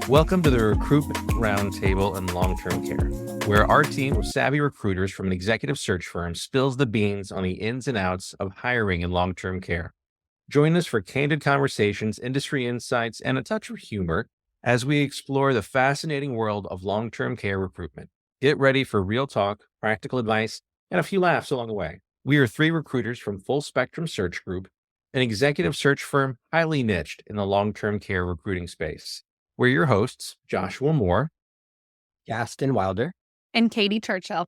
Welcome to the Recruitment Roundtable in Long-Term Care, where our team of savvy recruiters from an executive search firm spills the beans on the ins and outs of hiring in long-term care. Join us for candid conversations, industry insights, and a touch of humor as we explore the fascinating world of long-term care recruitment. Get ready for real talk, practical advice, and a few laughs along the way. We are three recruiters from Full Spectrum Search Group, an executive search firm highly niched in the long-term care recruiting space. We're your hosts, Joshua Moore, Gaston Wilder, and Katie Churchill.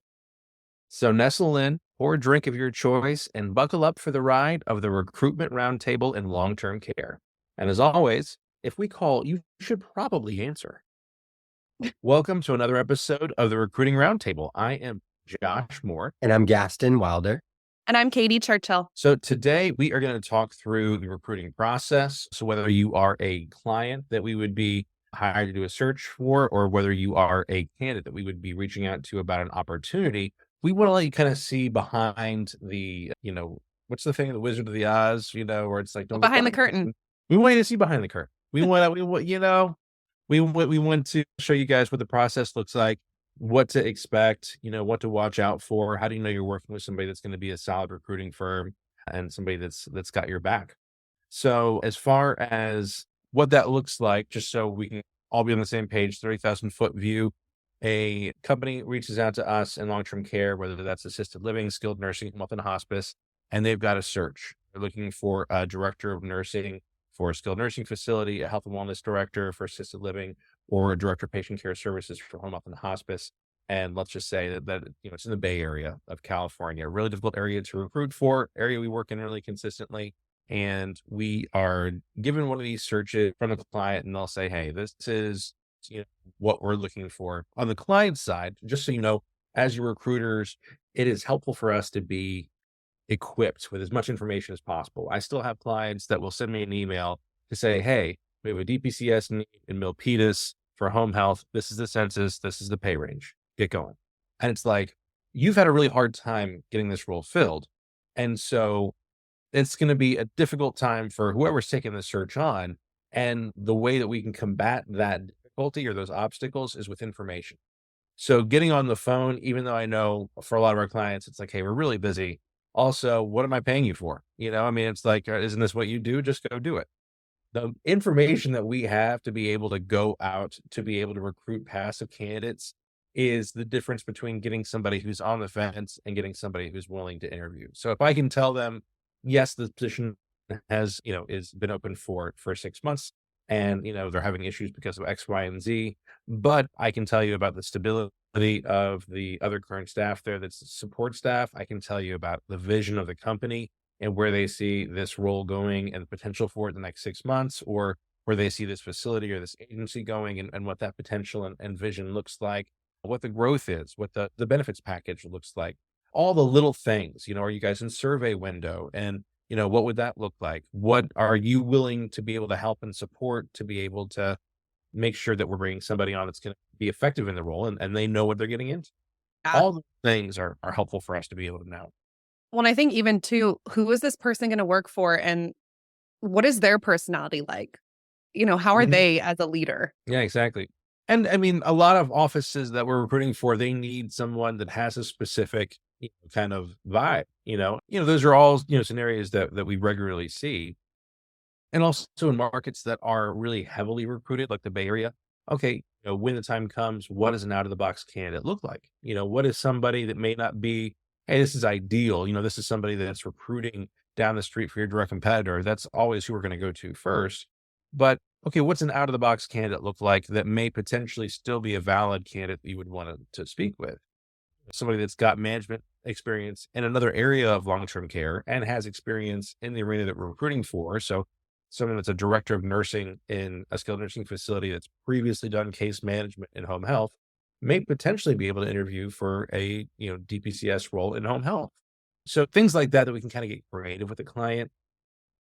So nestle in, pour a drink of your choice, and buckle up for the ride of the Recruitment Roundtable in long-term care. And as always, if we call, you should probably answer. Welcome to another episode of the Recruiting Roundtable. I am Josh Moore. And I'm Gaston Wilder. And I'm Katie Churchill. So today we are going to talk through the recruiting process. So whether you are a client that we would be hired to do a search for, or whether you are a candidate that we would be reaching out to about an opportunity, we want to let you kind of see behind the, what's the thing, the Wizard of the Oz, where it's like, don't behind the curtain. We want you to see behind the curtain. We want to show you guys what the process looks like, what to expect, what to watch out for. How do you know you're working with somebody that's going to be a solid recruiting firm and somebody that's got your back? So as far as what that looks like, just so we can all be on the same page, 30,000 foot view, a company reaches out to us in long-term care, whether that's assisted living, skilled nursing, home health and hospice, and they've got a search. They're looking for a director of nursing for a skilled nursing facility, a health and wellness director for assisted living, or a director of patient care services for home health and hospice. And let's just say that it's in the Bay Area of California, a really difficult area to recruit for, area we work in really consistently. And we are given one of these searches from the client, and they'll say, hey, this is what we're looking for. On the client side, just so you know, as your recruiters, it is helpful for us to be equipped with as much information as possible. I still have clients that will send me an email to say, hey, we have a DPCS need in Milpitas for home health. This is the census. This is the pay range. Get going. And it's like, you've had a really hard time getting this role filled. And so it's going to be a difficult time for whoever's taking the search on. And the way that we can combat that difficulty or those obstacles is with information. So getting on the phone, even though I know for a lot of our clients, it's like, hey, we're really busy. Also, what am I paying you for? It's like, isn't this what you do? Just go do it. The information that we have to be able to go out, to be able to recruit passive candidates is the difference between getting somebody who's on the fence and getting somebody who's willing to interview. So if I can tell them, yes, the position has, is been open for 6 months and, they're having issues because of X, Y, and Z, but I can tell you about the stability of the other current staff there, that's support staff. I can tell you about the vision of the company and where they see this role going and the potential for it in the next 6 months, or where they see this facility or this agency going and what that potential and vision looks like, what the growth is, what the benefits package looks like, all the little things. Are you guys in survey window? And, what would that look like? What are you willing to be able to help and support to be able to make sure that we're bringing somebody on that's going to be effective in the role and they know what they're getting into? All the things are helpful for us to be able to know. Well, and I think even too, who is this person going to work for and what is their personality like? How are they as a leader? Yeah, exactly. And I mean, a lot of offices that we're recruiting for, they need someone that has a specific kind of vibe, those are all, scenarios that we regularly see. And also in markets that are really heavily recruited, like the Bay Area. Okay, when the time comes, what does an out of the box candidate look like? What is somebody that may not be, hey, this is ideal. This is somebody that's recruiting down the street for your direct competitor. That's always who we're going to go to first. But okay, what's an out of the box candidate look like that may potentially still be a valid candidate that you would want to speak with? Somebody that's got management experience in another area of long-term care and has experience in the arena that we're recruiting for. So someone that's a director of nursing in a skilled nursing facility that's previously done case management in home health may potentially be able to interview for a, DPCS role in home health. So things like that we can kind of get creative with the client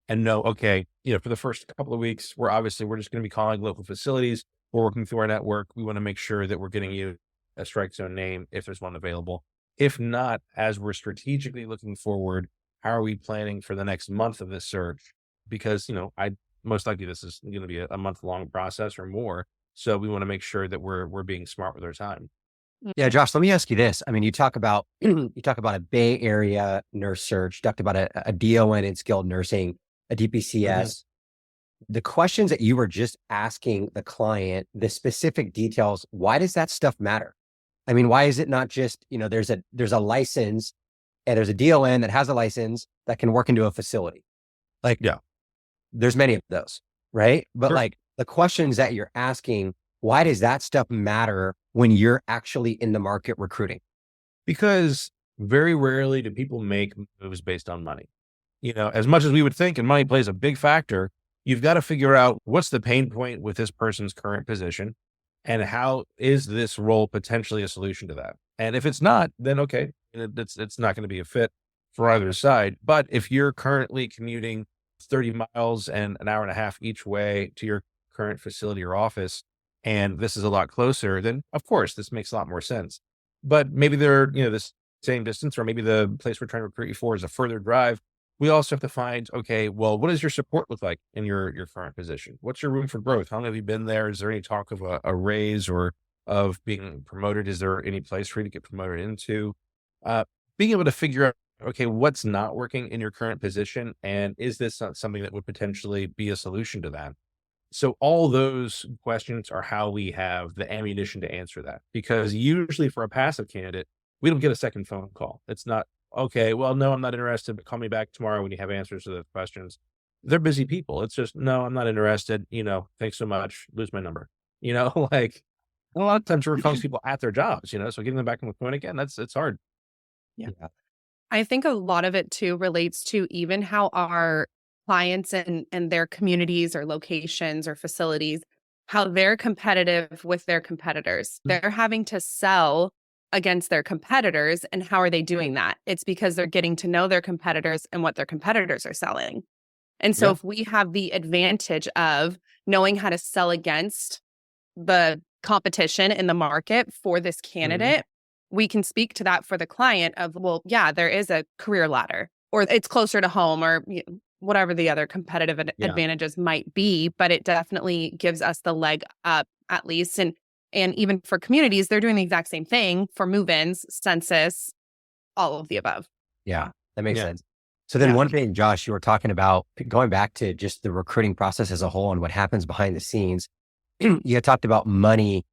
and know, okay, for the first couple of weeks, we're just going to be calling local facilities. We're working through our network. We want to make sure that we're getting you a strike zone name if there's one available. If not, as we're strategically looking forward, how are we planning for the next month of this search? Because, most likely this is going to be a month-long process or more. So we want to make sure that we're being smart with our time. Yeah, Josh, let me ask you this. I mean, you talk about a Bay Area nurse search, you talked about a DON in skilled nursing, a DPCS. The questions that you were just asking the client, the specific details, why does that stuff matter? I mean, why is it not just, there's a license and there's a DON that has a license that can work into a facility? Like, Yeah. there's many of those, right? But Sure. like the questions that you're asking, why does that stuff matter when you're actually in the market recruiting? Because very rarely do people make moves based on money. As much as we would think, and money plays a big factor, you've got to figure out what's the pain point with this person's current position and how is this role potentially a solution to that? And if it's not, then okay, it's not going to be a fit for either side. But if you're currently commuting 30 miles and an hour and a half each way to your current facility or office, and this is a lot closer, then of course this makes a lot more sense. But maybe they're, the same distance, or maybe the place we're trying to recruit you for is a further drive. We also have to find, okay, well, what does your support look like in your current position? What's your room for growth? How long have you been there? Is there any talk of a raise or of being promoted? Is there any place for you to get promoted into? Being able to figure out, okay, what's not working in your current position? And is this something that would potentially be a solution to that? So all those questions are how we have the ammunition to answer that. Because usually for a passive candidate, we don't get a second phone call. It's not, okay, well, no, I'm not interested, but call me back tomorrow when you have answers to those questions. They're busy people. It's just, no, I'm not interested. Thanks so much. Lose my number. Like a lot of times we're calling people at their jobs, so getting them back on the phone again, it's hard. Yeah. I think a lot of it too relates to even how our clients and their communities or locations or facilities, how they're competitive with their competitors. They're having to sell against their competitors. And how are they doing that? It's because they're getting to know their competitors and what their competitors are selling. And so if we have the advantage of knowing how to sell against the competition in the market for this candidate, we can speak to that for the client of, well, yeah, there is a career ladder, or it's closer to home, or whatever the other competitive advantages might be. But it definitely gives us the leg up at least. And even for communities, they're doing the exact same thing for move-ins, census, all of the above. Yeah, that makes sense. So then one thing, Josh, you were talking about going back to just the recruiting process as a whole and what happens behind the scenes. You had talked about money.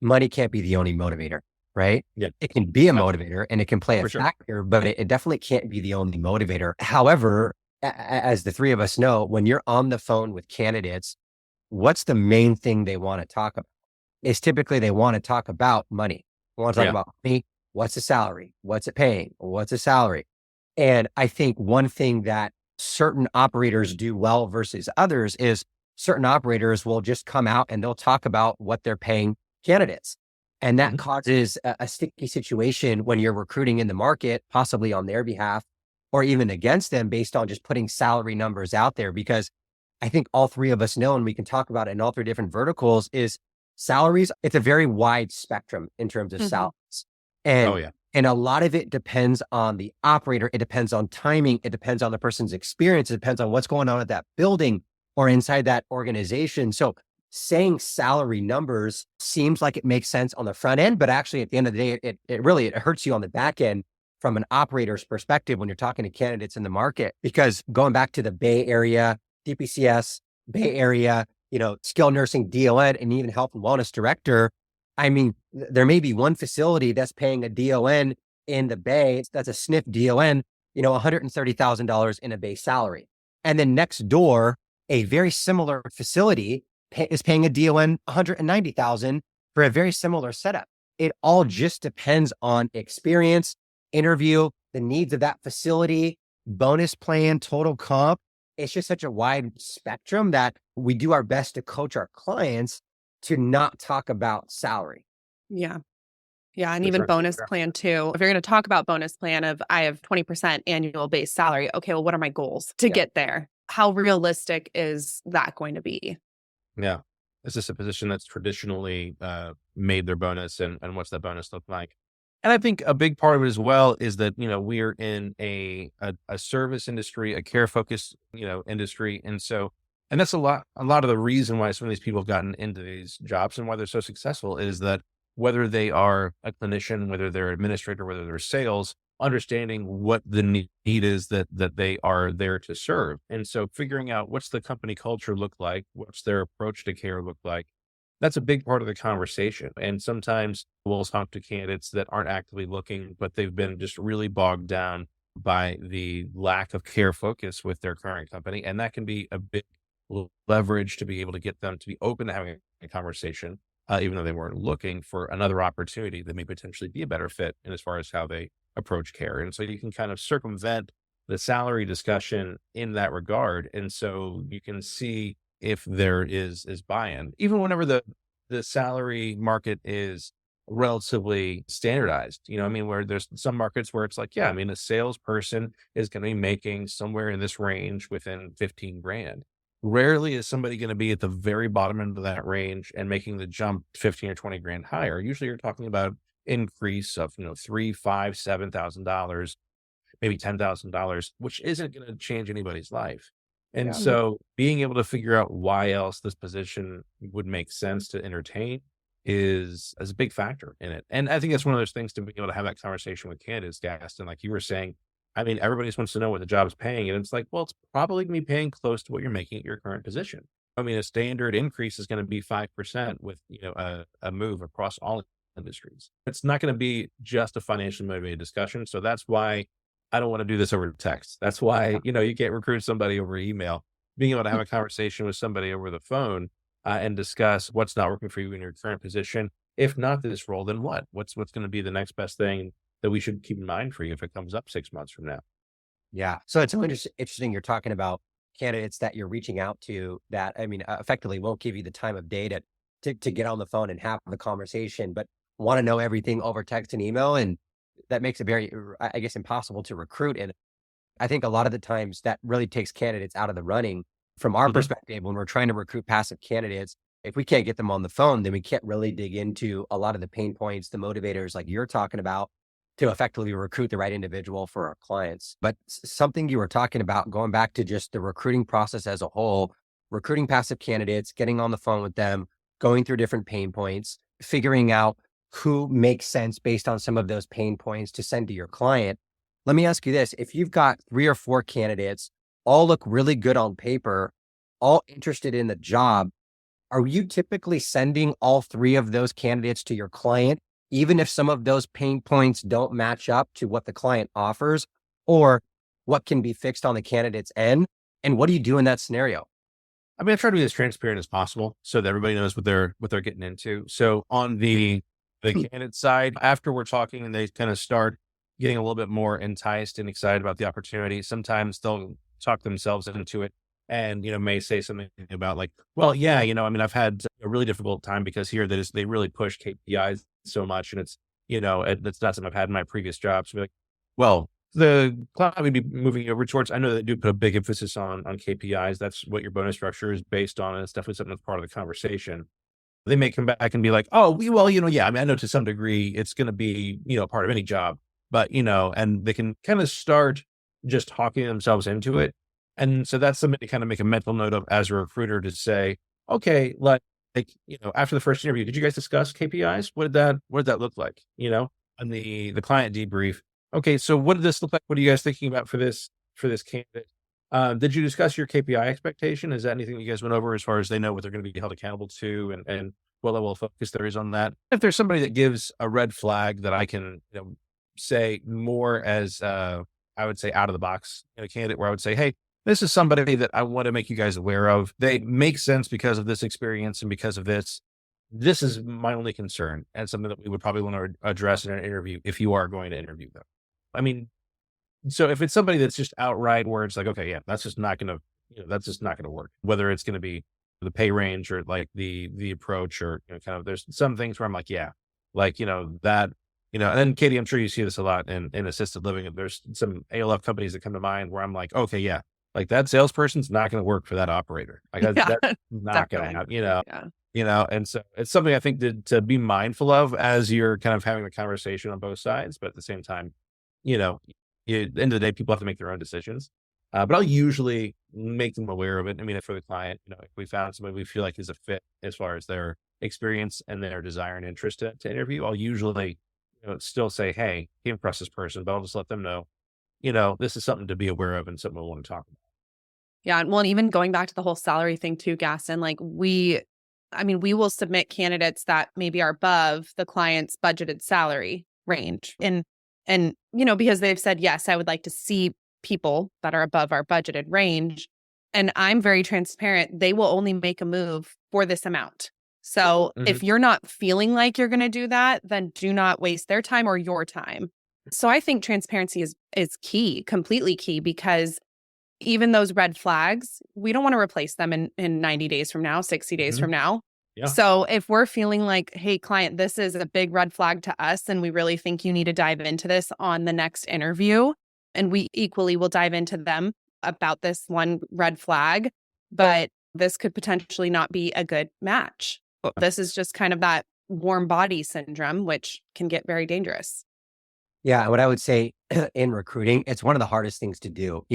Money can't be the only motivator, right? Yeah. It can be a motivator and it can play a factor, but it definitely can't be the only motivator. However, as the three of us know, when you're on the phone with candidates, what's the main thing they want to talk about? Is typically they want to talk about money. They want to talk about money. What's the salary? What's it paying? What's the salary? And I think one thing that certain operators do well versus others is certain operators will just come out and they'll talk about what they're paying candidates. And that causes a sticky situation when you're recruiting in the market, possibly on their behalf or even against them based on just putting salary numbers out there. Because I think all three of us know, and we can talk about it in all three different verticals, is salaries. It's a very wide spectrum in terms of salaries. And and a lot of it depends on the operator. It depends on timing. It depends on the person's experience. It depends on what's going on at that building or inside that organization. So saying salary numbers seems like it makes sense on the front end, but actually at the end of the day, it really hurts you on the back end from an operator's perspective when you're talking to candidates in the market. Because going back to the Bay Area, DPCS, Bay Area, skilled nursing DON, and even health and wellness director, I mean, there may be one facility that's paying a DON in the Bay, that's a SNF DON, $130,000 in a base salary. And then next door, a very similar facility is paying a DON $190,000 for a very similar setup. It all just depends on experience, interview, the needs of that facility, bonus plan, total comp. It's just such a wide spectrum that we do our best to coach our clients to not talk about salary. Yeah. Yeah. And even bonus plan too. If you're going to talk about bonus plan of I have 20% annual base salary. Okay, well, what are my goals to get there? How realistic is that going to be? Yeah. Is this a position that's traditionally made their bonus, and what's that bonus look like? And I think a big part of it as well is that, we're in a service industry, a care focused, industry. And so And that's a lot of the reason why some of these people have gotten into these jobs and why they're so successful is that whether they are a clinician, whether they're administrator, whether they're sales, understanding what the need is that they are there to serve. And so figuring out what's the company culture look like, what's their approach to care look like, that's a big part of the conversation. And sometimes we'll talk to candidates that aren't actively looking, but they've been just really bogged down by the lack of care focus with their current company. And that can be a big leverage to be able to get them to be open to having a conversation, even though they weren't looking for another opportunity that may potentially be a better fit in as far as how they approach care. And so you can kind of circumvent the salary discussion in that regard. And so you can see if there is buy-in, even whenever the salary market is relatively standardized. I mean, where there's some markets where it's like, yeah, I mean, a salesperson is going to be making somewhere in this range within 15 grand. Rarely is somebody going to be at the very bottom end of that range and making the jump 15 or 20 grand higher. Usually you're talking about increase of, $3,000, $5,000, $7,000, maybe $10,000, which isn't going to change anybody's life. And so being able to figure out why else this position would make sense to entertain is a big factor in it. And I think that's one of those things to be able to have that conversation with candidates, Gaston, like you were saying. I mean, everybody just wants to know what the job is paying. And it's like, well, it's probably going to be paying close to what you're making at your current position. I mean, a standard increase is going to be 5% with, a move across all industries. It's not going to be just a financially motivated discussion. So that's why I don't want to do this over text. That's why, you can't recruit somebody over email. Being able to have a conversation with somebody over the phone and discuss what's not working for you in your current position. If not this role, then what? What's going to be the next best thing that we should keep in mind for you if it comes up 6 months from now? Yeah. So it's so interesting. You're talking about candidates that you're reaching out to that, I mean, effectively won't give you the time of day to get on the phone and have the conversation, but want to know everything over text and email. And that makes it very, I guess, impossible to recruit. And I think a lot of the times that really takes candidates out of the running from our perspective. When we're trying to recruit passive candidates, if we can't get them on the phone, then we can't really dig into a lot of the pain points, the motivators like you're talking about to effectively recruit the right individual for our clients. But something you were talking about, going back to just the recruiting process as a whole, recruiting passive candidates, getting on the phone with them, going through different pain points, figuring out who makes sense based on some of those pain points to send to your client. Let me ask you this. If you've got 3 or 4 candidates, all look really good on paper, all interested in the job, are you typically sending all 3 of those candidates to your client, even if some of those pain points don't match up to what the client offers or what can be fixed on the candidate's end? And what do you do in that scenario? I mean, I try to be as transparent as possible so that everybody knows what they're getting into. So on the candidate side, after we're talking and they kind of start getting a little bit more enticed and excited about the opportunity, sometimes they'll talk themselves into it and, may say something about like, well, yeah, I mean, I've had a really difficult time because here they really push KPIs so much. And it's, it's not something I've had in my previous jobs. So be like, well, the cloud would be moving over towards, I know they do put a big emphasis on KPIs. That's what your bonus structure is based on. And it's definitely something that's part of the conversation. They may come back and be like, oh, well, yeah, I mean, I know to some degree it's going to be, part of any job, but, and they can kind of start just talking themselves into it. And so that's something to kind of make a mental note of as a recruiter to say, okay, after the first interview, did you guys discuss KPIs? What did that look like? On the client debrief. Okay, so what did this look like? What are you guys thinking about for this candidate? Did you discuss your KPI expectation? Is that anything you guys went over as far as they know what they're going to be held accountable to and what level of focus there is on that? If there's somebody that gives a red flag that I can say more as I would say out of the box candidate, where I would say, hey, this is somebody that I want to make you guys aware of. They make sense because of this experience and because of this. This is my only concern and something that we would probably want to address in an interview if you are going to interview them. I mean, so if it's somebody that's just outright where it's like, okay, yeah, that's just not going to work, whether it's going to be the pay range or like the approach or kind of, there's some things where I'm like, yeah, like, that, and then Katie, I'm sure you see this a lot in assisted living. There's some ALF companies that come to mind where I'm like, okay, yeah, like that salesperson's not going to work for that operator. Like that's not going to happen, and so it's something I think to be mindful of as you're kind of having the conversation on both sides. But at the same time, at the end of the day, people have to make their own decisions. But I'll usually make them aware of it. I mean, for the client, if we found somebody we feel like is a fit as far as their experience and their desire and interest to interview, I'll usually, still say, hey, he impressed this person, but I'll just let them know, this is something to be aware of and something we want to talk about. Yeah. Well, and even going back to the whole salary thing too, Gaston, like we will submit candidates that maybe are above the client's budgeted salary range. And, because they've said, yes, I would like to see people that are above our budgeted range. And I'm very transparent. They will only make a move for this amount. So if you're not feeling like you're going to do that, then do not waste their time or your time. So I think transparency is key, completely key, because even those red flags, we don't want to replace them in 90 days from now, 60 days from now. Yeah. So if we're feeling like, hey, client, this is a big red flag to us, and we really think you need to dive into this on the next interview, and we equally will dive into them about this one red flag, but this could potentially not be a good match. This is just kind of that warm body syndrome, which can get very dangerous. Yeah. What I would say in recruiting, it's one of the hardest things to do,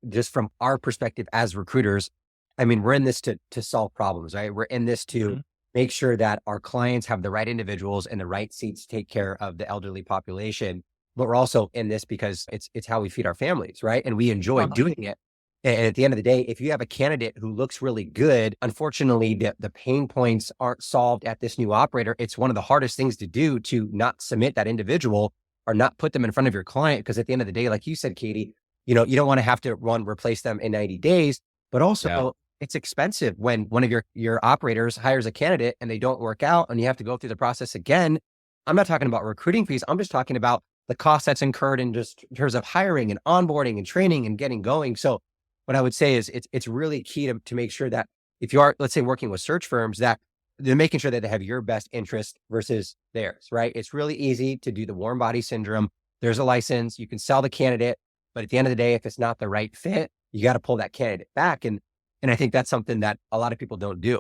just from our perspective as recruiters. I mean, we're in this to solve problems, right? We're in this to make sure that our clients have the right individuals and the right seats to take care of the elderly population. But we're also in this because it's how we feed our families, right? And we enjoy doing it. And at the end of the day, if you have a candidate who looks really good, unfortunately, the pain points aren't solved at this new operator. It's one of the hardest things to do to not submit that individual or not put them in front of your client. Because at the end of the day, like you said, Katie, you don't want to have to replace them in 90 days, but also it's expensive when one of your operators hires a candidate and they don't work out and you have to go through the process again. I'm not talking about recruiting fees. I'm just talking about the cost that's incurred in just in terms of hiring and onboarding and training and getting going. So what I would say is it's really key to make sure that if you are, let's say, working with search firms, that they're making sure that they have your best interest versus theirs, right? It's really easy to do the warm body syndrome. There's a license, you can sell the candidate, but at the end of the day, if it's not the right fit, you got to pull that candidate back. And I think that's something that a lot of people don't do.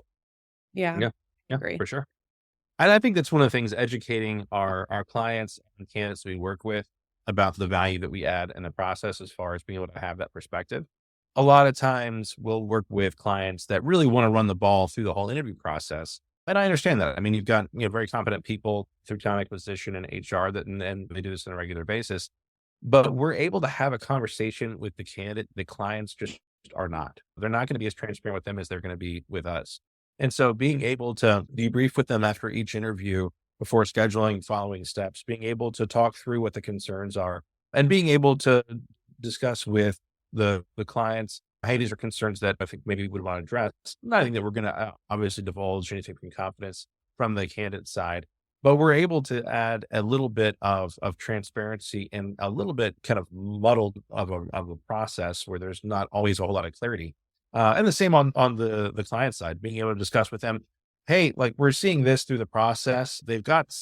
Yeah. Agree. For sure. And I think that's one of the things, educating our clients and candidates we work with about the value that we add in the process as far as being able to have that perspective. A lot of times we'll work with clients that really want to run the ball through the whole interview process. And I understand that. I mean, you've got very competent people through talent acquisition and HR and they do this on a regular basis. But we're able to have a conversation with the candidate. The clients just are not. They're not going to be as transparent with them as they're going to be with us. And so being able to debrief with them after each interview before scheduling following steps, being able to talk through what the concerns are, and being able to discuss with the clients, hey, these are concerns that I think maybe we would want to address. Not anything that we're going to obviously divulge anything from confidence from the candidate side, but we're able to add a little bit of transparency and a little bit kind of muddled of a process where there's not always a whole lot of clarity. And the same on the client side, being able to discuss with them, hey, like we're seeing this through the process. They've got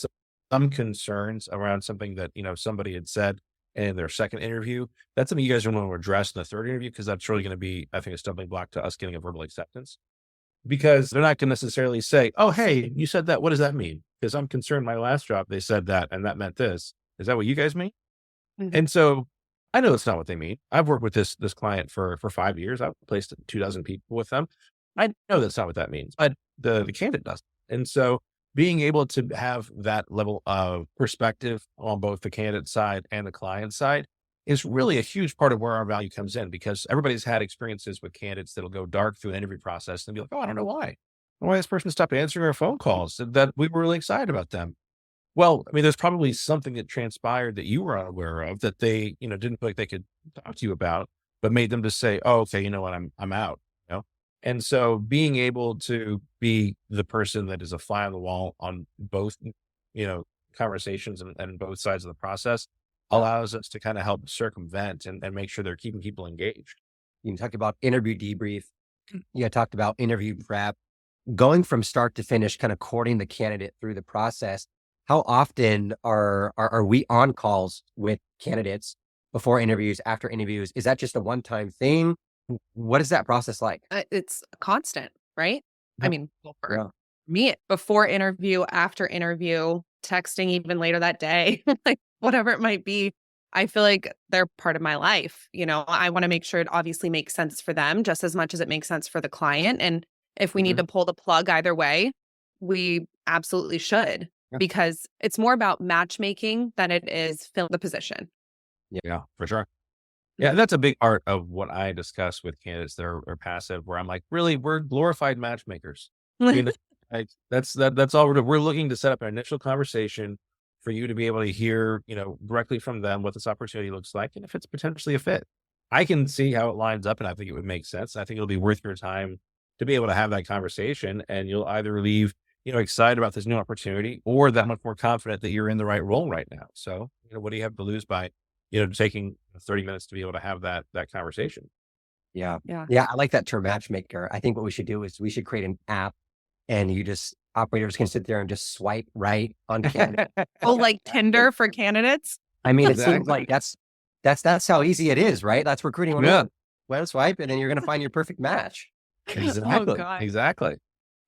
some concerns around something that, somebody had said in their second interview. That's something you guys are going to address in the third interview, because that's really going to be, I think, a stumbling block to us getting a verbal acceptance, because they're not going to necessarily say, oh, hey, you said that. What does that mean? Because I'm concerned my last job, they said that, and that meant this. Is that what you guys mean? And so I know that's not what they mean. I've worked with this client for 5 years. I've placed 24 people with them. I know that's not what that means, but the candidate doesn't. And so being able to have that level of perspective on both the candidate side and the client side is really a huge part of where our value comes in, because everybody's had experiences with candidates that'll go dark through the interview process and be like, oh, I don't know why this person stopped answering our phone calls, that we were really excited about them. Well, I mean, there's probably something that transpired that you were unaware of that they, didn't feel like they could talk to you about, but made them just say, oh, okay, you know what, I'm out. And so being able to be the person that is a fly on the wall on both, conversations and both sides of the process allows us to kind of help circumvent and make sure they're keeping people engaged. You talked about interview debrief. You talked about interview prep, going from start to finish, kind of courting the candidate through the process. How often are we on calls with candidates before interviews, after interviews? Is that just a one-time thing? What is that process like? It's constant, right? Yeah. I mean, for me, before interview, after interview, texting even later that day, like whatever it might be. I feel like they're part of my life. I want to make sure it obviously makes sense for them just as much as it makes sense for the client. And if we need to pull the plug either way, we absolutely should, because it's more about matchmaking than it is filling the position. Yeah, for sure. Yeah, that's a big part of what I discuss with candidates that are passive, where I'm like, really, we're glorified matchmakers. That's all we're looking to set up an initial conversation for you to be able to hear, directly from them what this opportunity looks like and if it's potentially a fit. I can see how it lines up, and I think it would make sense. I think it'll be worth your time to be able to have that conversation, and you'll either leave, excited about this new opportunity or that much more confident that you're in the right role right now. So, what do you have to lose by, taking 30 minutes to be able to have that conversation? Yeah. I like that term, matchmaker. I think what we should do is we should create an app, and operators can sit there and just swipe right on candidates. Oh, like Tinder for candidates? I mean, it seems like that's how easy it is, right? That's recruiting. One swipe, and then you're going to find your perfect match. Exactly. Oh, exactly.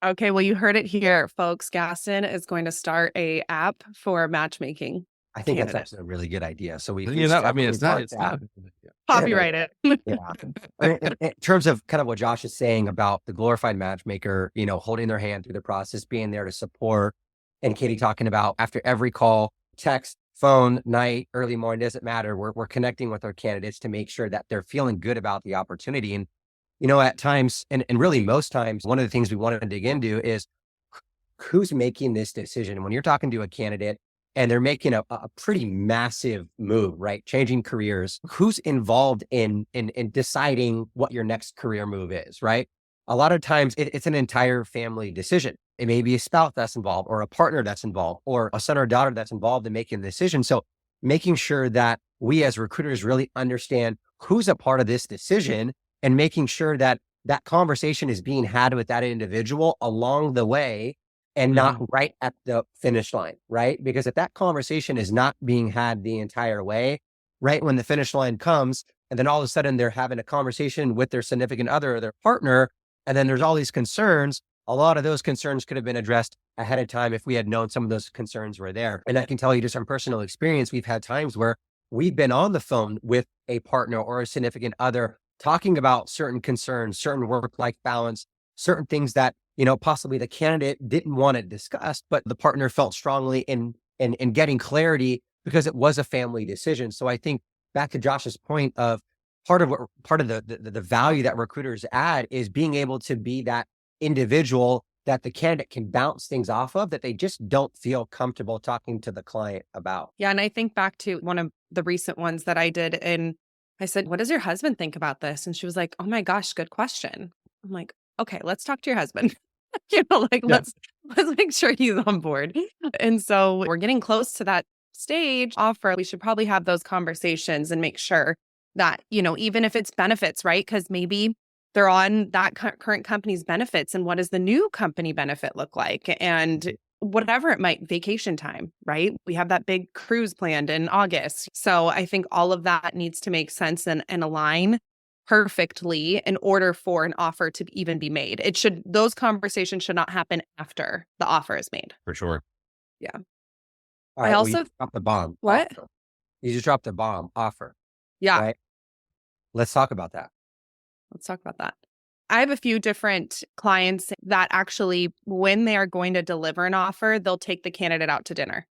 Okay, well, you heard it here, folks. Gaston is going to start a app for matchmaking. I think that's actually a really good idea. So we, it's not. Copyright it. In terms of kind of what Josh is saying about the glorified matchmaker, holding their hand through the process, being there to support, and Katie talking about after every call, text, phone, night, early morning, doesn't matter. We're connecting with our candidates to make sure that they're feeling good about the opportunity. And, at times, and really most times, one of the things we want to dig into is who's making this decision. When you're talking to a candidate and they're making a pretty massive move, right? Changing careers, who's involved in deciding what your next career move is, right? A lot of times it's an entire family decision. It may be a spouse that's involved, or a partner that's involved, or a son or daughter that's involved in making the decision. So making sure that we as recruiters really understand who's a part of this decision, and making sure that that conversation is being had with that individual along the way, and not right at the finish line, right? Because if that conversation is not being had the entire way, right when the finish line comes, and then all of a sudden they're having a conversation with their significant other or their partner, and then there's all these concerns, a lot of those concerns could have been addressed ahead of time if we had known some of those concerns were there. And I can tell you just from personal experience, we've had times where we've been on the phone with a partner or a significant other talking about certain concerns, certain work-life balance, certain things that, possibly the candidate didn't want to discuss, but the partner felt strongly in getting clarity because it was a family decision. So I think back to Josh's point of part of the value that recruiters add is being able to be that individual that the candidate can bounce things off of, that they just don't feel comfortable talking to the client about. Yeah. And I think back to one of the recent ones that I did, and I said, what does your husband think about this? And she was like, oh my gosh, good question. I'm like, okay, let's talk to your husband. Let's make sure he's on board. And so we're getting close to that stage offer. We should probably have those conversations and make sure that, even if it's benefits, right? Because maybe they're on that current company's benefits, and what does the new company benefit look like? And whatever it might, vacation time, right? We have that big cruise planned in August. So I think all of that needs to make sense and align perfectly in order for an offer to even be made. Those conversations should not happen after the offer is made. For sure. Yeah. All right, you dropped the bomb. What? Offer. You just dropped the bomb offer. Yeah. Right? Let's talk about that. I have a few different clients that actually, when they are going to deliver an offer, they'll take the candidate out to dinner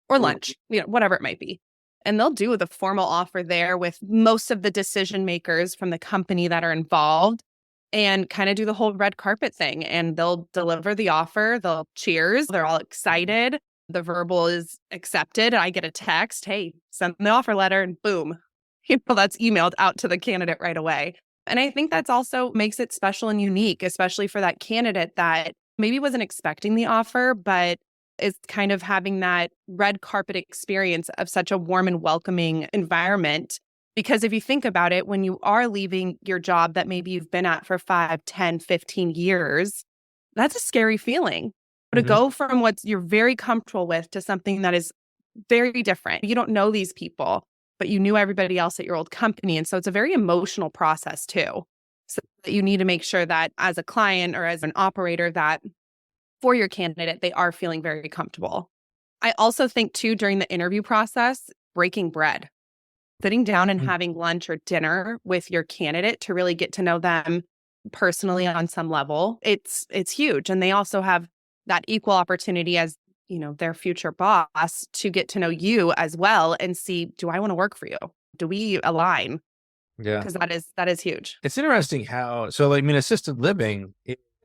or lunch, whatever it might be. And they'll do the formal offer there with most of the decision makers from the company that are involved, and kind of do the whole red carpet thing. And they'll deliver the offer. They'll cheers. They're all excited. The verbal is accepted. I get a text, hey, send the offer letter, and boom, that's emailed out to the candidate right away. And I think that's also makes it special and unique, especially for that candidate that maybe wasn't expecting the offer, but is kind of having that red carpet experience of such a warm and welcoming environment. Because if you think about it, when you are leaving your job that maybe you've been at for 5, 10, 15 years, that's a scary feeling. To go from what you're very comfortable with to something that is very different. You don't know these people, but you knew everybody else at your old company. And so it's a very emotional process too. So you need to make sure that as a client or as an operator, that for your candidate, they are feeling very comfortable. I also think too, during the interview process, breaking bread. Sitting down and Mm. having lunch or dinner with your candidate to really get to know them personally on some level, it's huge. And they also have that equal opportunity as, their future boss to get to know you as well and see, do I want to work for you? Do we align? Yeah. Because that is huge. It's interesting how, assisted living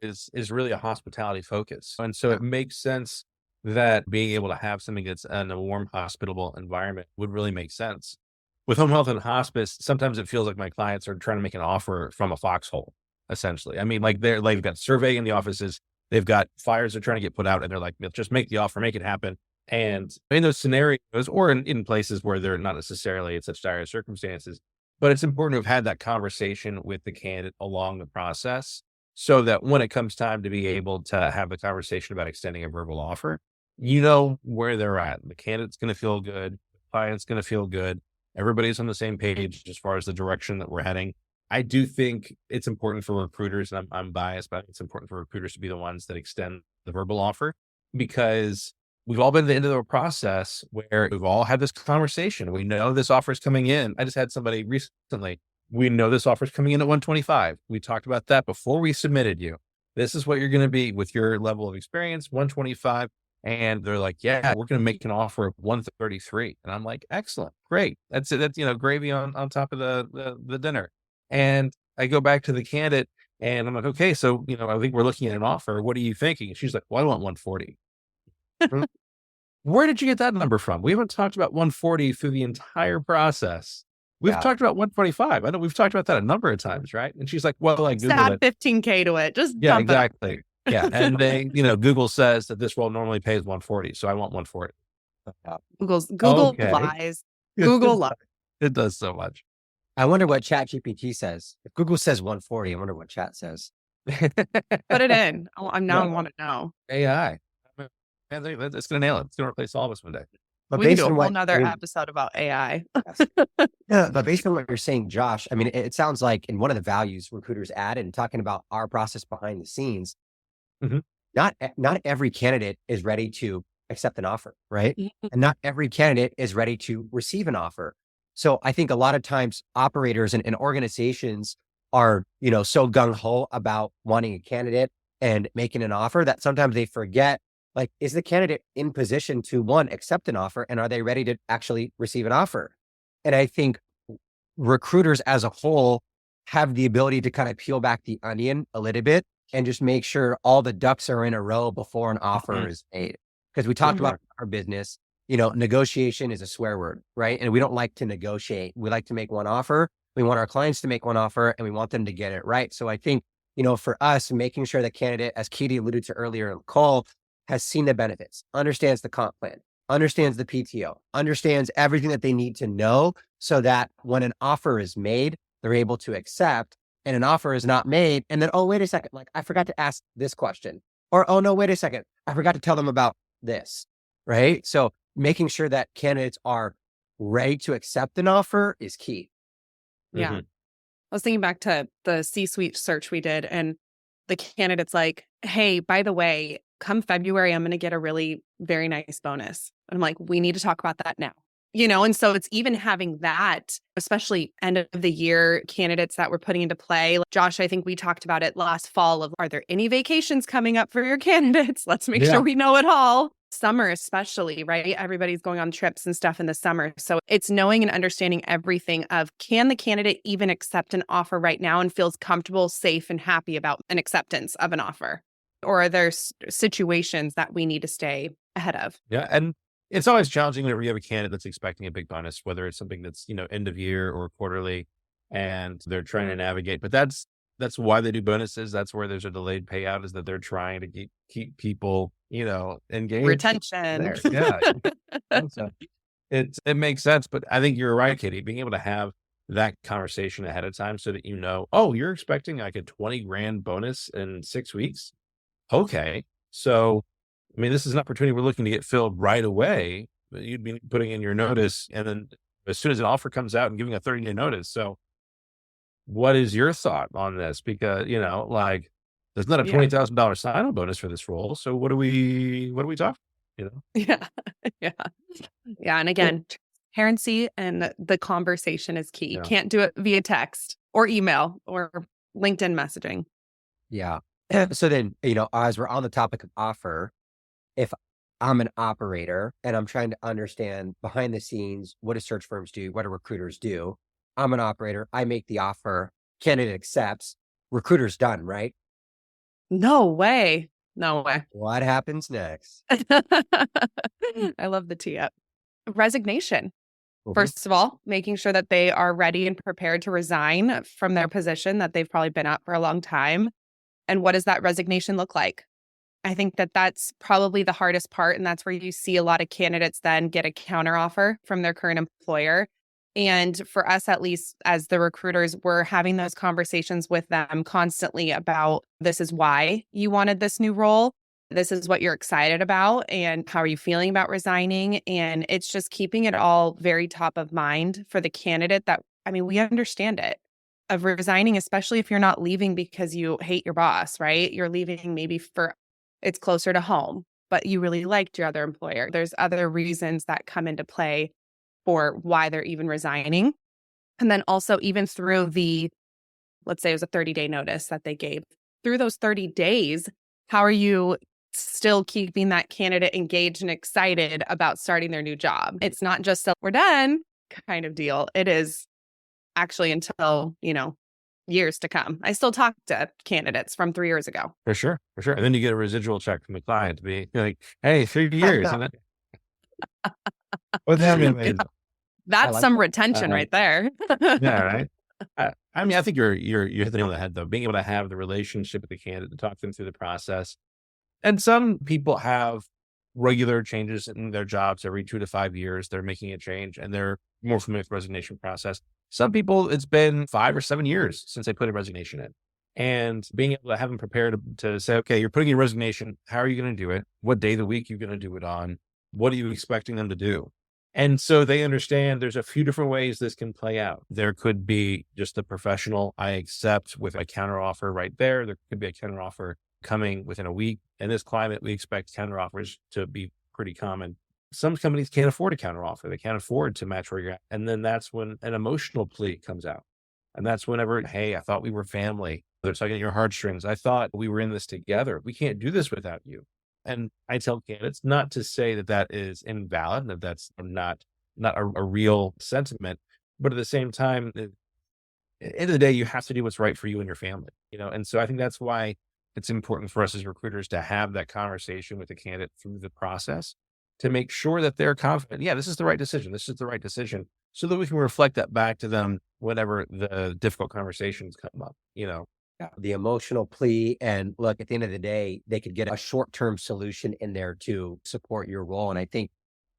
is really a hospitality focus. And so it makes sense that being able to have something that's in a warm, hospitable environment would really make sense. With home health and hospice, sometimes it feels like my clients are trying to make an offer from a foxhole, essentially. I mean, like they've got survey in the offices, they've got fires they're trying to get put out, and they're like, just make the offer, make it happen. And in those scenarios, or in places where they're not necessarily in such dire circumstances, but it's important to have had that conversation with the candidate along the process so that when it comes time to be able to have the conversation about extending a verbal offer, you know where they're at. The candidate's going to feel good. The client's going to feel good. Everybody's on the same page as far as the direction that we're heading. I do think it's important for recruiters, and I'm biased, but it's important for recruiters to be the ones that extend the verbal offer, because we've all been at the end of the process where we've all had this conversation. We know this offer is coming in. I just had somebody recently. We know this offer is coming in at 125. We talked about that before we submitted you. This is what you're going to be with your level of experience, 125. And they're like, yeah, we're going to make an offer of 133. And I'm like, excellent, great. That's it. That's, gravy on top of the dinner. And I go back to the candidate and I'm like, okay, so, I think we're looking at an offer. What are you thinking? And she's like, well, I want 140. Where did you get that number from? We haven't talked about 140 through the entire process. We've talked about 125. I know we've talked about that a number of times, right? And she's like, well, I Googled add it. 15K to it. Just Yeah, dump it. exactly. Yeah. And they, Google says that this role normally pays 140. So I want 140. Google Okay. lies. Google lies. It does so much. I wonder what ChatGPT says. If Google says 140, I wonder what chat says. Put it in. I want to know. AI. Man, it's going to nail it. It's going to replace all of us one day. But We can based do a on whole what nother episode about AI. Yeah, but based on what you're saying, Josh, I mean, it sounds like in one of the values recruiters add and talking about our process behind the scenes, Mhm. not every candidate is ready to accept an offer, right? And not every candidate is ready to receive an offer. So I think a lot of times operators and organizations are, so gung-ho about wanting a candidate and making an offer that sometimes they forget, like, is the candidate in position to, one, accept an offer, and are they ready to actually receive an offer? And I think recruiters as a whole have the ability to kind of peel back the onion a little bit and just make sure all the ducks are in a row before an offer is made. Because we talked about our business, negotiation is a swear word, right? And we don't like to negotiate. We like to make one offer. We want our clients to make one offer and we want them to get it right. So I think, for us, making sure the candidate, as Katie alluded to earlier in the call, has seen the benefits, understands the comp plan, understands the PTO, understands everything that they need to know so that when an offer is made, they're able to accept, and an offer is not made. And then, oh, wait a second, like I forgot to ask this question, or, oh no, wait a second, I forgot to tell them about this, right? So making sure that candidates are ready to accept an offer is key. Yeah. I was thinking back to the C-suite search we did, and the candidate's like, hey, by the way, come February, I'm going to get a really very nice bonus. And I'm like, we need to talk about that now. And so it's even having that, especially end of the year candidates that we're putting into play. Like, Josh, I think we talked about it last fall of, are there any vacations coming up for your candidates? Let's make sure we know it all. Summer, especially, right? Everybody's going on trips and stuff in the summer. So it's knowing and understanding everything of, can the candidate even accept an offer right now and feels comfortable, safe, and happy about an acceptance of an offer? Or are there situations that we need to stay ahead of? Yeah. And it's always challenging whenever you have a candidate that's expecting a big bonus, whether it's something that's, end of year or quarterly, and they're trying to navigate. But that's why they do bonuses. That's where there's a delayed payout, is that they're trying to keep people, engaged. Retention. Yeah. So it makes sense. But I think you're right, Katie, being able to have that conversation ahead of time so that oh, you're expecting like a 20 grand bonus in 6 weeks. Okay. So, this is an opportunity we're looking to get filled right away. You'd be putting in your notice, and then as soon as an offer comes out and giving a 30-day notice. So what is your thought on this? Because, there's not a $20,000 sign-on bonus for this role. So what do we talk? Yeah. Yeah. And again, transparency and the conversation is key. You Yeah. can't do it via text or email or LinkedIn messaging. Yeah. So then, as we're on the topic of offer, if I'm an operator and I'm trying to understand behind the scenes, what do search firms do? What do recruiters do? I'm an operator. I make the offer. Candidate accepts. Recruiter's done, right? No way. No way. What happens next? I love the tee up. Resignation. First of all, making sure that they are ready and prepared to resign from their position that they've probably been at for a long time. And what does that resignation look like? I think that that's probably the hardest part. And that's where you see a lot of candidates then get a counteroffer from their current employer. And for us, at least as the recruiters, we're having those conversations with them constantly about this is why you wanted this new role. This is what you're excited about. And how are you feeling about resigning? And it's just keeping it all very top of mind for the candidate that, we understand it of resigning, especially if you're not leaving because you hate your boss, right? You're leaving maybe for it's closer to home, but you really liked your other employer. There's other reasons that come into play for why they're even resigning. And then also even through let's say it was a 30-day notice that they gave. Through those 30 days, how are you still keeping that candidate engaged and excited about starting their new job? It's not just a we're done kind of deal. It is actually until, years to come. I still talk to candidates from 3 years ago. For sure. And then you get a residual check from the client to be like, hey, 3 years. And then, that's some retention right there. Yeah, right. I think you're hitting the nail on the head though. Being able to have the relationship with the candidate to talk them through the process. And some people have regular changes in their jobs every 2 to 5 years. They're making a change and they're more familiar with the resignation process. Some people, it's been 5 or 7 years since they put a resignation in. And being able to have them prepared to say, okay, you're putting in resignation. How are you going to do it? What day of the week are you going to do it on? What are you expecting them to do? And so they understand there's a few different ways this can play out. There could be just the professional, I accept with a counteroffer right there. There could be a counteroffer coming within a week. In this climate, we expect counteroffers to be pretty common. Some companies can't afford a counteroffer. They can't afford to match where you're at. And then that's when an emotional plea comes out. And that's whenever, hey, I thought we were family. They're tugging at your heartstrings. I thought we were in this together. We can't do this without you. And I tell candidates not to say that that is invalid, that that's not a real sentiment. But at the same time, at the end of the day, you have to do what's right for you and your family. And so I think that's why it's important for us as recruiters to have that conversation with the candidate through the process to make sure that they're confident. Yeah, this is the right decision. This is the right decision. So that we can reflect that back to them whenever the difficult conversations come up, Yeah, the emotional plea. And look, at the end of the day, they could get a short-term solution in there to support your role. And I think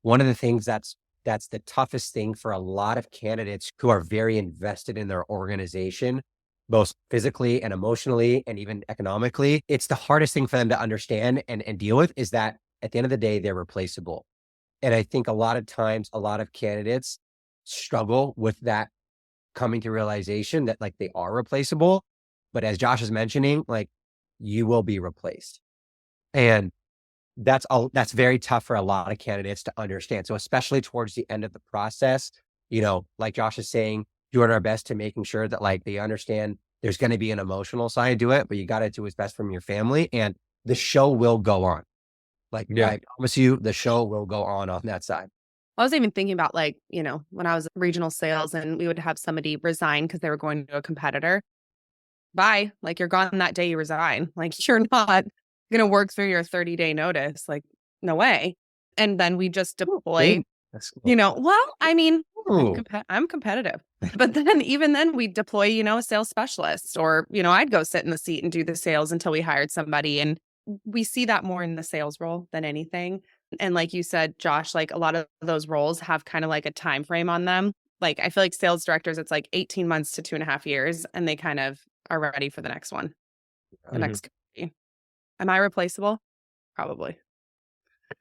one of the things that's the toughest thing for a lot of candidates who are very invested in their organization, both physically and emotionally and even economically, it's the hardest thing for them to understand and deal with is that at the end of the day, they're replaceable. And I think a lot of times, a lot of candidates struggle with that coming to realization that like they are replaceable. But as Josh is mentioning, like you will be replaced. And that's very tough for a lot of candidates to understand. So especially towards the end of the process, like Josh is saying, doing our best to making sure that like they understand there's going to be an emotional side to it, but you got to do what's best from your family and the show will go on. Like, I promise you, the show will go on that side. I was even thinking about when I was regional sales and we would have somebody resign because they were going to a competitor. Bye. Like you're gone that day you resign. Like you're not going to work through your 30-day notice. Like no way. And then we just deploy, I'm competitive. But then even then we deploy, a sales specialist or, I'd go sit in the seat and do the sales until we hired somebody. And we see that more in the sales role than anything. And like you said, Josh, like a lot of those roles have kind of like a time frame on them. Like I feel like sales directors, it's like 18 months to 2.5 years, and they kind of are ready for the next one, the next company. Am I replaceable? Probably.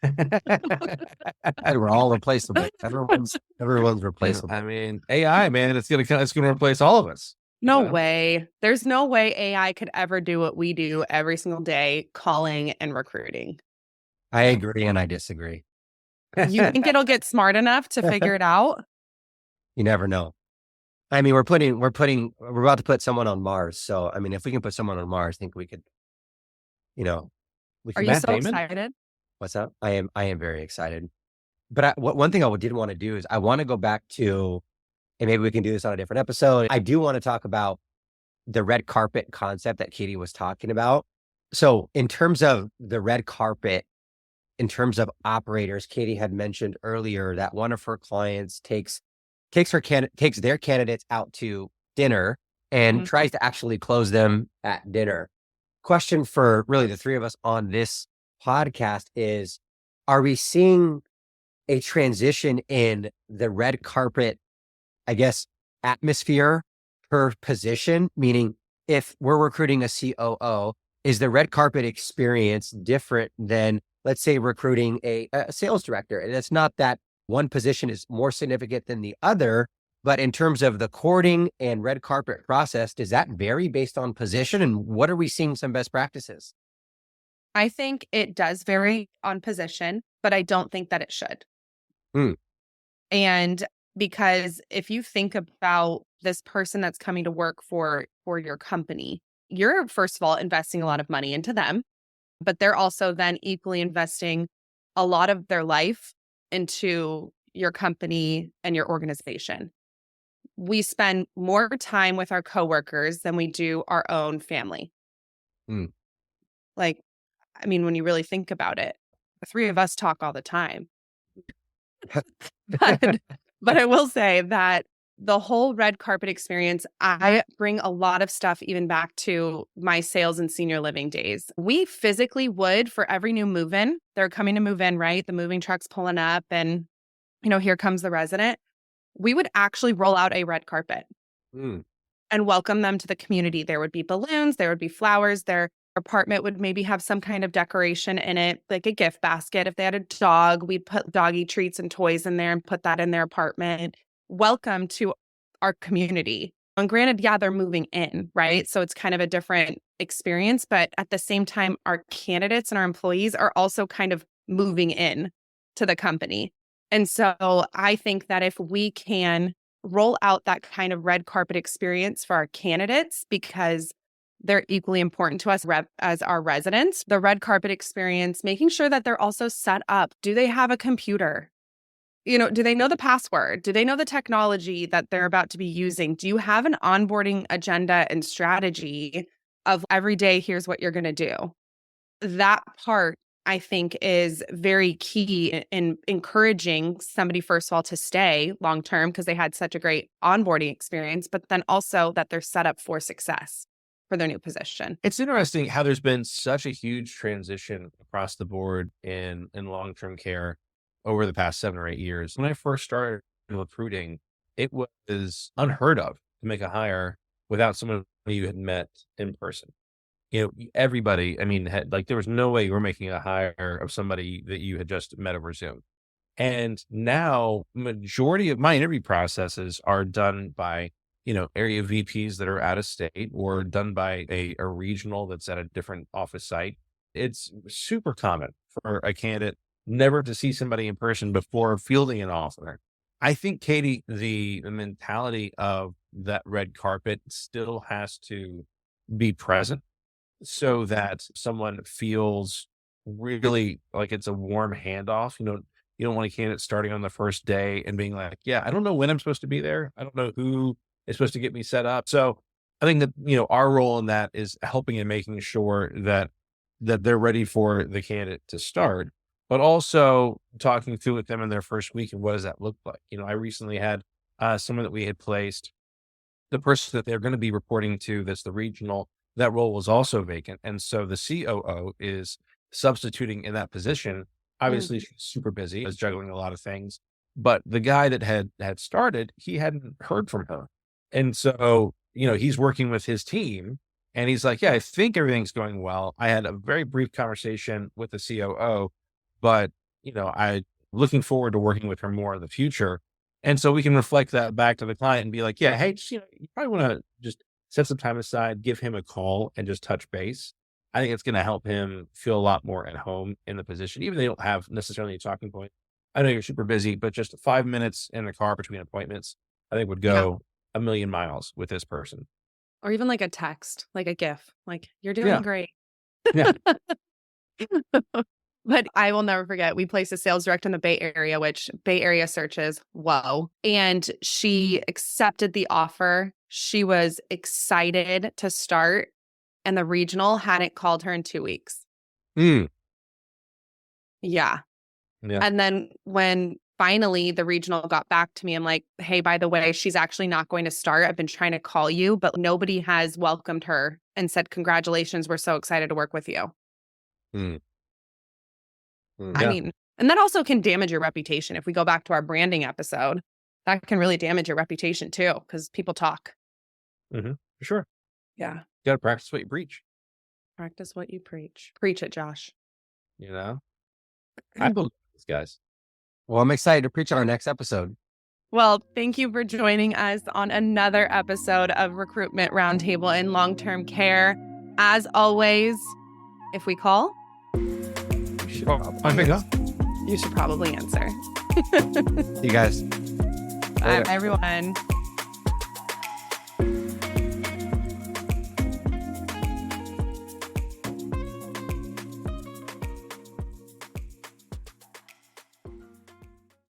We're all replaceable. Everyone's replaceable. I mean, AI, man, it's gonna replace all of us. No way. There's no way AI could ever do what we do every single day, calling and recruiting. I agree and I disagree. You think it'll get smart enough to figure it out? You never know. I mean, we're about to put someone on Mars. So, I mean, if we can put someone on Mars, I think we could, we Are can. you Matt so Damon? excited? What's up? I am very excited. But one thing I did want to do is I want to go back to, and maybe we can do this on a different episode. I do want to talk about the red carpet concept that Katie was talking about. So in terms of the red carpet, in terms of operators, Katie had mentioned earlier that one of her clients takes their candidates out to dinner and tries to actually close them at dinner. Question for really the three of us on this podcast is, are we seeing a transition in the red carpet, I guess, atmosphere per position? Meaning, if we're recruiting a COO, is the red carpet experience different than, let's say, recruiting a sales director? And it's not that one position is more significant than the other, but in terms of the courting and red carpet process, does that vary based on position? And what are we seeing some best practices? I think it does vary on position, but I don't think that it should. And because if you think about this person that's coming to work for your company, you're first of all investing a lot of money into them, but they're also then equally investing a lot of their life into your company and your organization. We spend more time with our coworkers than we do our own family. Like, I mean, when you really think about it, the three of us talk all the time. But I will say that the whole red carpet experience, I bring a lot of stuff even back to my sales and senior living days. We physically would, for every new move-in, they're coming to move in, right? The moving truck's pulling up and, here comes the resident. We would actually roll out a red carpet and welcome them to the community. There would be balloons, there would be flowers, their apartment would maybe have some kind of decoration in it, like a gift basket. If they had a dog, we'd put doggy treats and toys in there and put that in their apartment. Welcome to our community. And granted, yeah, they're moving in, right? So it's kind of a different experience, but at the same time, our candidates and our employees are also kind of moving in to the company. And so I think that if we can roll out that kind of red carpet experience for our candidates, because they're equally important to us as our residents, the red carpet experience, making sure that they're also set up. Do they have a computer? Do they know the password? Do they know the technology that they're about to be using? Do you have an onboarding agenda and strategy of every day, here's what you're going to do? That part, I think, is very key in encouraging somebody, first of all, to stay long-term because they had such a great onboarding experience, but then also that they're set up for success for their new position. It's interesting how there's been such a huge transition across the board in long-term care over the past 7 or 8 years. When I first started recruiting, it was unheard of to make a hire without someone you had met in person. Everybody, I mean, there was no way you were making a hire of somebody that you had just met over Zoom. And now majority of my interview processes are done by, area VPs that are out of state or done by a regional that's at a different office site. It's super common for a candidate never to see somebody in person before fielding an offer. I think, Katie, the mentality of that red carpet still has to be present so that someone feels really like it's a warm handoff. You don't want a candidate starting on the first day and being like, yeah, I don't know when I'm supposed to be there. I don't know who is supposed to get me set up. So I think that, our role in that is helping and making sure that they're ready for the candidate to start, but also talking through with them in their first week and what does that look like? I recently had someone that we had placed, the person that they're going to be reporting to, that's the regional, that role was also vacant. And so the COO is substituting in that position. Obviously, she's super busy, was juggling a lot of things, but the guy that had started, he hadn't heard from her. And so, he's working with his team and he's like, yeah, I think everything's going well. I had a very brief conversation with the COO, but, I looking forward to working with her more in the future. And so we can reflect that back to the client and be like, yeah, hey, just, you probably want to just set some time aside, give him a call and just touch base. I think it's going to help him feel a lot more at home in the position, even if they don't have necessarily a talking point. I know you're super busy, but just 5 minutes in the car between appointments, I think would go a million miles with this person. Or even like a text, like a GIF, like, you're doing great. Yeah. But I will never forget, we placed a sales director in the Bay Area, which Bay Area searches, whoa. And she accepted the offer. She was excited to start, and the regional hadn't called her in 2 weeks. Mm. Yeah. Yeah. And then when finally the regional got back to me, I'm like, hey, by the way, she's actually not going to start. I've been trying to call you, but nobody has welcomed her and said, congratulations, we're so excited to work with you. Mm. I mean, and that also can damage your reputation. If we go back to our branding episode, that can really damage your reputation too, because people talk. For sure. Yeah. You got to practice what you preach. Practice what you preach. Preach it, Josh. You know, I believe these guys. Well, I'm excited to preach on our next episode. Well, thank you for joining us on another episode of Recruitment Roundtable in Long-Term Care. As always, if we call, you should probably answer. See you guys. Bye, everyone.